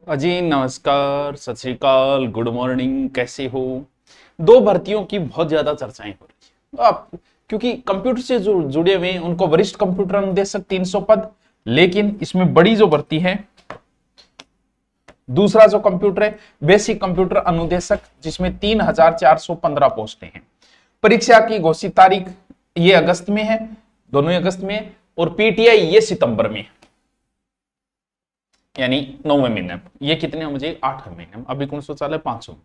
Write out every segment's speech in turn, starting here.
अजी नमस्कार, सत श्री अकाल, गुड मॉर्निंग, कैसे हो। दो भर्तियों की बहुत ज्यादा चर्चाएं हो रही है आप, क्योंकि कंप्यूटर से जो जुड़े हुए हैं उनको वरिष्ठ कंप्यूटर अनुदेशक 300 पद, लेकिन इसमें बड़ी जो भर्ती है दूसरा जो कंप्यूटर है बेसिक कंप्यूटर अनुदेशक, जिसमें 3415 पोस्टें हैं। परीक्षा की घोषित तारीख ये अगस्त में है, दोनों ही अगस्त में है, और पीटीआई ये सितंबर में है, यानी 9वें महीने। ये कितने हैं मुझे 8वें महीने, अभी कौन सा चाल है 500।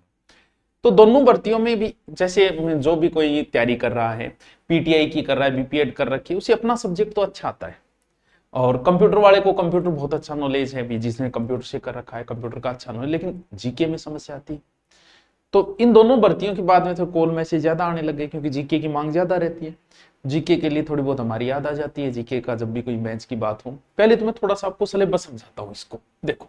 तो दोनों भर्तियों में भी जैसे जो भी कोई तैयारी कर रहा है, पीटीआई की कर रहा है, बीपीएड कर रखी है, उसे अपना सब्जेक्ट तो अच्छा आता है, और कंप्यूटर वाले को कंप्यूटर बहुत अच्छा नॉलेज है भी, जिसने कंप्यूटर से कर रखा है कंप्यूटर का अच्छा नॉलेज, लेकिन जीके में समस्या आती है। तो इन दोनों भर्तियों के बाद में तो कॉल मैसेज ज्यादा आने लगे, क्योंकि जीके की मांग ज्यादा रहती है। जीके के लिए थोड़ी बहुत हमारी याद आ जाती है, जीके का जब भी कोई मैच की बात हो। पहले तो मैं थोड़ा सा आपको सिलेबस समझाता हूं इसको। देखो,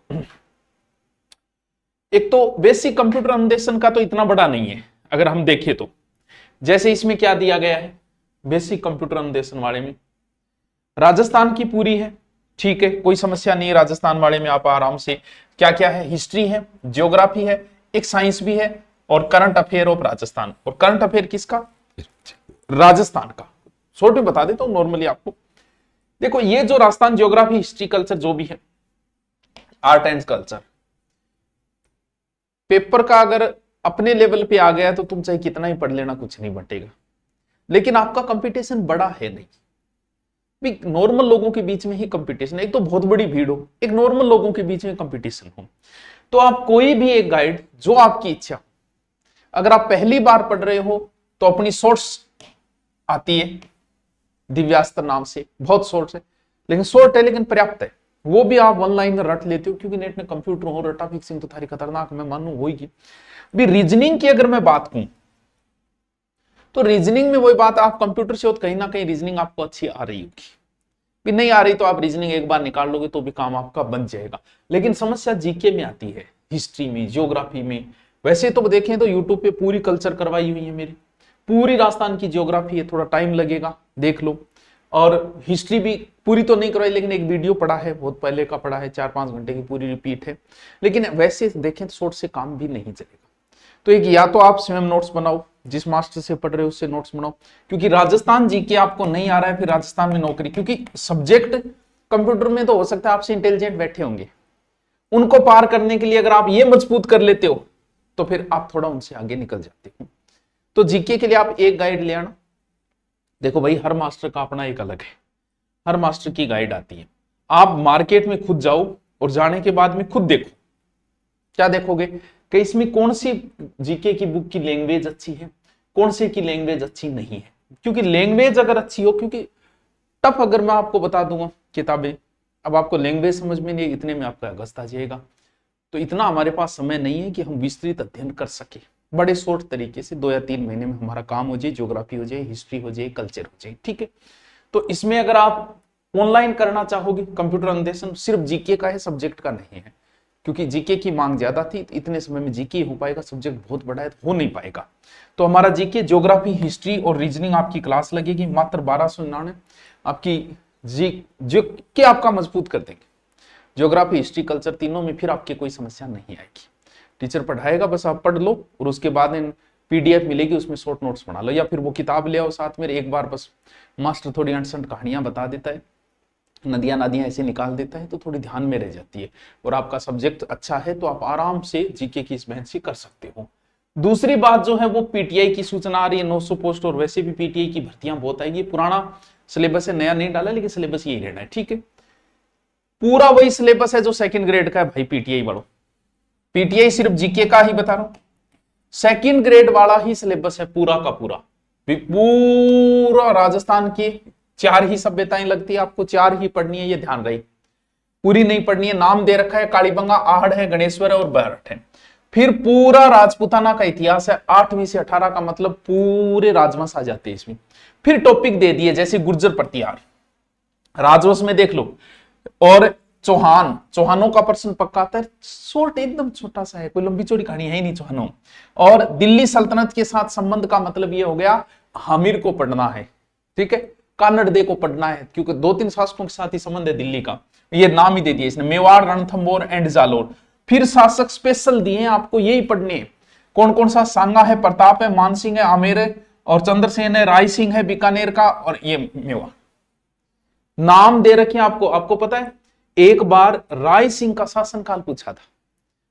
एक तो बेसिक कंप्यूटर अनुदेशन का तो इतना बड़ा नहीं है अगर हम देखें तो। जैसे इसमें क्या दिया गया है बेसिक कंप्यूटर अनुदेशन वाले में, राजस्थान की पूरी है, ठीक है, कोई समस्या नहीं है। राजस्थान वाले में आप आराम से क्या क्या है, हिस्ट्री है, जियोग्राफी है, एक साइंस भी है, और करंट अफेयर ऑफ राजस्थान। और करंट अफेयर किसका? राजस्थान का। शॉर्ट में बता देता हूं नॉर्मली आपको। देखो, ये जो राजस्थान ज्योग्राफी, हिस्ट्री, कल्चर जो भी है, आर्ट एंड कल्चर, पेपर का अगर अपने लेवल पे आ गया तो तुम चाहे कितना ही पढ़ लेना, कुछ नहीं बटेगा। लेकिन आपका कंपटीशन बड़ा है नहीं, नॉर्मल लोगों के बीच में ही कंपटीशन। एक तो बहुत बड़ी भीड़ हो, एक नॉर्मल लोगों के बीच में कंपटीशन हो। तो आप कोई भी एक गाइड जो आपकी इच्छा, अगर आप पहली बार पढ़ रहे हो तो अपनी सोर्स आती है दिव्यास्त्र नाम से, बहुत शॉर्ट है, लेकिन शॉर्ट है लेकिन पर्याप्त है। वो भी आप ऑनलाइन में रट लेते हो, क्योंकि नेट में कंप्यूटर हो, रटा फिक्सिंग तो थारी खतरनाक मैं मानू होगी भी। रीजनिंग की अगर मैं बात कहूं तो रीजनिंग में वही बात, आप कंप्यूटर से हो तो कहीं ना कहीं रीजनिंग आपको अच्छी आ रही होगी, भी नहीं आ रही तो आप रीजनिंग एक बार निकाल लोगे तो भी काम आपका बन जाएगा। लेकिन समस्या जीके में आती है, हिस्ट्री में, ज्योग्राफी में। वैसे तो देखें तो यूट्यूब पे पूरी कल्चर करवाई हुई है मेरी, पूरी राजस्थान की ज्योग्राफी है, थोड़ा टाइम लगेगा देख लो। और हिस्ट्री भी पूरी तो नहीं करवाई, लेकिन एक वीडियो पढ़ा है, बहुत पहले का पढ़ा है, 4-5 घंटे की पूरी रिपीट है। लेकिन वैसे देखें तो शॉर्ट से काम भी नहीं चलेगा। तो एक या तो आप स्वयं नोट्स बनाओ, जिस मास्टर से पढ़ रहे हो उससे नोट्स बनाओ, क्योंकि राजस्थान जीके आपको नहीं आ रहा है, फिर राजस्थान में नौकरी, क्योंकि सब्जेक्ट कंप्यूटर में तो हो सकता है आपसे इंटेलिजेंट बैठे होंगे, उनको पार करने के लिए अगर आप ये मजबूत कर लेते हो तो फिर आप थोड़ा उनसे आगे निकल जाते हो। तो जीके के लिए आप एक गाइड ले आना। देखो भाई, हर मास्टर का अपना एक अलग है, हर मास्टर की गाइड आती है। आप मार्केट में खुद जाओ और जाने के बाद में खुद देखो। क्या देखोगे कि इसमें कौन सी जीके की बुक की लैंग्वेज अच्छी है, कौन से की लैंग्वेज अच्छी नहीं है। क्योंकि लैंग्वेज अगर अच्छी हो, क्योंकि टफ अगर मैं आपको बता दूंगा किताबें, अब आपको लैंग्वेज समझ में नहीं, इतने में आपका अगस्त आ जाएगा। तो इतना हमारे पास समय नहीं है कि हम विस्तृत अध्ययन कर सके। बड़े शॉर्ट तरीके से 2 या 3 महीने में हमारा काम हो जाए, ज्योग्राफी हो जाए, हिस्ट्री हो जाए, कल्चर हो जाए, ठीक है। तो इसमें अगर आप ऑनलाइन करना चाहोगे कंप्यूटर अनुदेशन, सिर्फ जीके का है, सब्जेक्ट का नहीं है, क्योंकि जीके की मांग ज्यादा थी। इतने समय में जीके हो पाएगा, सब्जेक्ट बहुत बड़ा है तो हो नहीं पाएगा। तो हमारा जीके, ज्योग्राफी, हिस्ट्री और रीजनिंग आपकी क्लास लगेगी मात्र 1299। आपकी जीके आपका मजबूत कर देंगे, ज्योग्राफी, हिस्ट्री, कल्चर तीनों में फिर आपकी कोई समस्या नहीं आएगी। टीचर पढ़ाएगा, बस आप पढ़ लो, और उसके बाद पीडीएफ मिलेगी, उसमें शॉर्ट नोट्स बना लो, या फिर वो किताब ले आओ साथ में। एक बार बस मास्टर थोड़ी अनसंट कहानियां बता देता है, नदियां नदियां ऐसे निकाल देता है, तो थोड़ी ध्यान में रह जाती है। और आपका सब्जेक्ट अच्छा है तो आप आराम से जीके की इस बेंच से कर सकते हो। दूसरी बात जो है वो पीटीआई की सूचना आ रही है, 900 पोस्ट, और वैसे भी पीटीआई की भर्तियां बहुत आएगी। पुराना सिलेबस है, नया नहीं डाला, लेकिन सिलेबस यही रहना है, ठीक है। पूरा वही सिलेबस है जो सेकंड ग्रेड का है भाई, पीटीआई वालों। पीटीआई सिर्फ जीके का ही बता रहा हूं, सेकंड ग्रेड वाला ही सिलेबस है पूरा का पूरा। पूरा राजस्थान की 4 ही सभ्यताएं लगती है, आपको 4 ही पढ़नी है, ये ध्यान रही, पूरी नहीं पढ़नी है। नाम दे रखा है, कालीबंगा, आहड़ है, गणेश्वर है और बरठ है। फिर पूरा राजपूताना का इतिहास है, 8वीं से 18 का, मतलब पूरे राजवंश आ जाते हैं इसमें। फिर टॉपिक दे दिए जैसे गुर्जर प्रतिहार, राजवंश में देख लो, और चौहानों का प्रश्न पक्का आता है, शॉर्ट एकदम छोटा सा है, कोई लंबी चौड़ी कहानी है ही नहीं चौहानों। और दिल्ली सल्तनत के साथ संबंध का मतलब ये हो गया, हामिर को पढ़ना है, ठीक है, कानड़दे को पढ़ना है, क्योंकि 2-3 शासकों के साथ ही संबंध है दिल्ली का, ये नाम ही दे दिया इसने, मेवाड़, रणथंभौर एंड जालोर। फिर शासक स्पेशल दिए हैं, आपको यही पढ़ने हैं। कौन कौन सा? सांगा है, प्रताप है, मानसिंह है, आमेर है और चंद्रसेन है, राय सिंह है बीकानेर का, और ये मेवा। नाम दे रखे हैं आपको। आपको पता है एक बार राय सिंह का शासनकाल पूछा था।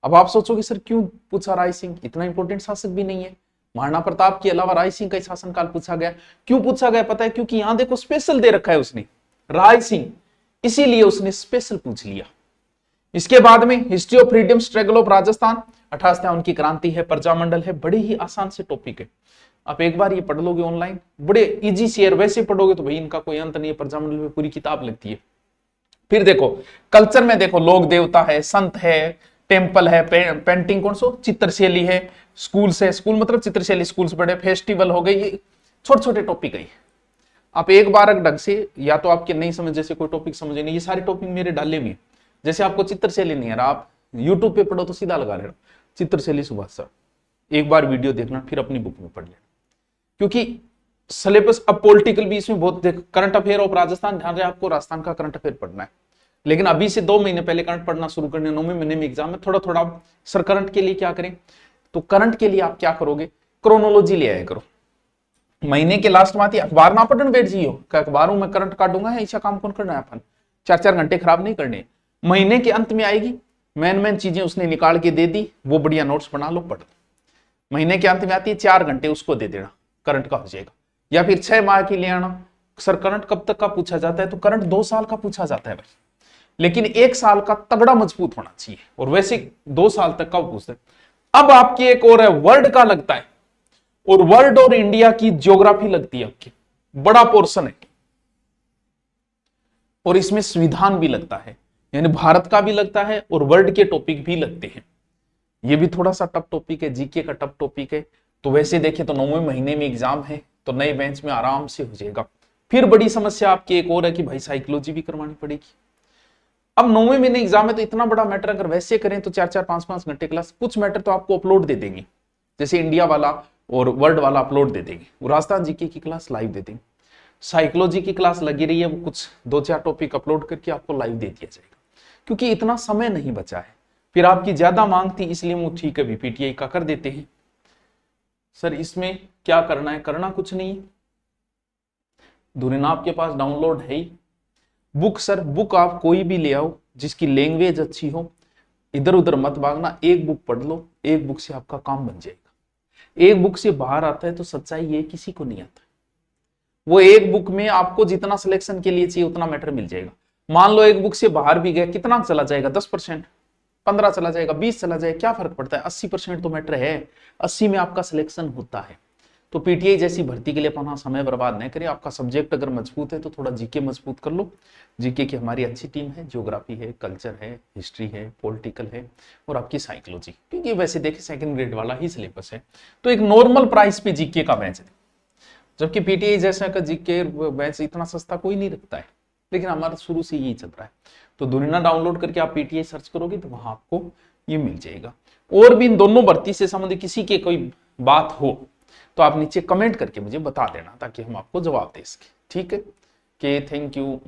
अब आप सोचोगे सर क्यों पूछा राय सिंह, इतना इंपॉर्टेंट शासक भी नहीं है। महाराणा प्रताप के अलावा राय सिंह का शासनकाल पूछा गया। क्यों पूछा गया पता है? क्योंकि यहां देखो स्पेशल दे रखा है उसने राय सिंह, इसीलिए उसने स्पेशल पूछ लिया। इसके बाद में history of freedom struggle of Rajasthan, 1857 की क्रांति है, प्रजामंडल है। बड़े ही आसान से टॉपिक है, आप एक बार ये पढ़ लोगे ऑनलाइन, बड़े इजी शेयर। वैसे पढ़ोगे तो भाई इनका कोई अंत नहीं है, प्रजामंडल में पूरी किताब लगती है। फिर देखो कल्चर में देखो लोक देवता है, संत है, टेम्पल है, पेंटिंग कौन सो चित्रशैली है, स्कूल से, स्कूल मतलब चित्रशैली स्कूल से पढ़े, फेस्टिवल हो गई, ये छोटे छोटे टॉपिक है। आप एक बार ढंग से, या तो आपके नहीं समझ, जैसे कोई टॉपिक समझे नहीं, ये सारे टॉपिक मेरे डाले में। जैसे आपको चित्रशैली नहीं है, आप यूट्यूब पे पढ़ो तो सीधा लगा लेना चित्रशैली सुभाष सर, एक बार वीडियो देखना, फिर अपनी बुक में पढ़ लेना। क्योंकि सिलेबस अब पॉलिटिकल भी इसमें बहुत, करंट अफेयर ऑफ राजस्थान, ध्यान रहे आपको राजस्थान का करंट अफेयर पढ़ना है। लेकिन अभी से 2 महीने पहले करंट पढ़ना शुरू करने, 9वें महीने में एग्जाम में थोड़ा थोड़ा। सर करंट के लिए क्या करें? तो करंट के लिए आप क्या करोगे, क्रोनोलॉजी ले आया करो। महीने के लास्ट में आती है, अखबार ना पढ़ने बैठ जाइयो, क्या अखबारों में करंट काटूंगा, ऐसा काम कौन करना है? अपन 4-4 घंटे खराब नहीं करने। महीने के अंत में आएगी, मेन चीजें उसने निकाल के दे दी, वो बढ़िया नोट्स बना लो, पढ़ लो। महीने के अंत में आती है, 4 घंटे उसको दे देना, करंट का हो जाएगा। या फिर 6 माह की ले आना। सर करंट कब तक का पूछा जाता है? तो करंट 2 साल का पूछा जाता है भाई, लेकिन 1 साल का तगड़ा मजबूत होना चाहिए, और वैसे 2 साल तक का पूछते हैं। अब आपकी एक और है, वर्ल्ड का लगता है, और वर्ल्ड और इंडिया की ज्योग्राफी लगती है आपकी, बड़ा पोर्शन है। और इसमें संविधान भी लगता है, यानी भारत का भी लगता है और वर्ल्ड के टॉपिक भी लगते हैं। ये भी थोड़ा सा टफ टॉपिक है, जीके का टफ टॉपिक है। तो वैसे देखें तो 9वें महीने में एग्जाम है, तो नए बेंच में आराम से हो जाएगा। फिर बड़ी समस्या आपकी एक और है कि भाई साइकोलॉजी भी करवानी पड़ेगी। अब 9वें महीने एग्जाम है, तो इतना बड़ा मैटर अगर वैसे करें तो 4-4, 5-5 घंटे क्लास। कुछ मैटर तो आपको अपलोड दे देंगे, जैसे इंडिया वाला और वर्ल्ड वाला अपलोड दे देंगे, वो राजस्थान जीके की क्लास लाइव दे देंगे। साइकोलॉजी की क्लास लगी रही है, वो कुछ 2-4 टॉपिक अपलोड करके आपको लाइव दे दिया जाएगा, क्योंकि इतना समय नहीं बचा है। फिर आपकी ज्यादा मांग थी, इसलिए वो ठीक है पीटीआई का कर देते हैं। सर इसमें क्या करना है? करना कुछ नहीं, धुरीना आपके पास डाउनलोड है ही। बुक, सर बुक आप कोई भी ले आओ जिसकी लैंग्वेज अच्छी हो, इधर उधर मत भागना, एक बुक पढ़ लो, एक बुक से आपका काम बन जाएगा। एक बुक से बाहर आता है तो सच्चाई ये किसी को नहीं आता। वो एक बुक में आपको जितना सिलेक्शन के लिए चाहिए उतना मैटर मिल जाएगा। मान लो एक बुक से बाहर भी गया, कितना चला जाएगा? 10%, 15 चला जाएगा, 20 चला जाएगा, क्या फर्क पड़ता है? 80% तो मैटर है, 80 में आपका सिलेक्शन होता है। तो पीटीआई जैसी भर्ती के लिए अपना समय बर्बाद न करें। आपका सब्जेक्ट अगर मजबूत है तो थोड़ा जीके मजबूत कर लो। जीके की हमारी अच्छी टीम है, ज्योग्राफी है, कल्चर है, हिस्ट्री है, पॉलिटिकल है और आपकी साइकोलॉजी, क्योंकि वैसे देखें 2nd ग्रेड वाला ही सिलेबस है। तो एक नॉर्मल प्राइस पे जीके का बैच है, जबकि पीटीआई जैसा का जीके बैच इतना सस्ता कोई नहीं रखता है, लेकिन हमारा शुरू से यही चल रहा है। तो दुनिया डाउनलोड करके आप पीटीआई सर्च करोगे तो वहां आपको ये मिल जाएगा। और भी इन दोनों भर्ती से संबंधित किसी के कोई बात हो तो आप नीचे कमेंट करके मुझे बता देना, ताकि हम आपको जवाब दे सके। ठीक है, थैंक यू।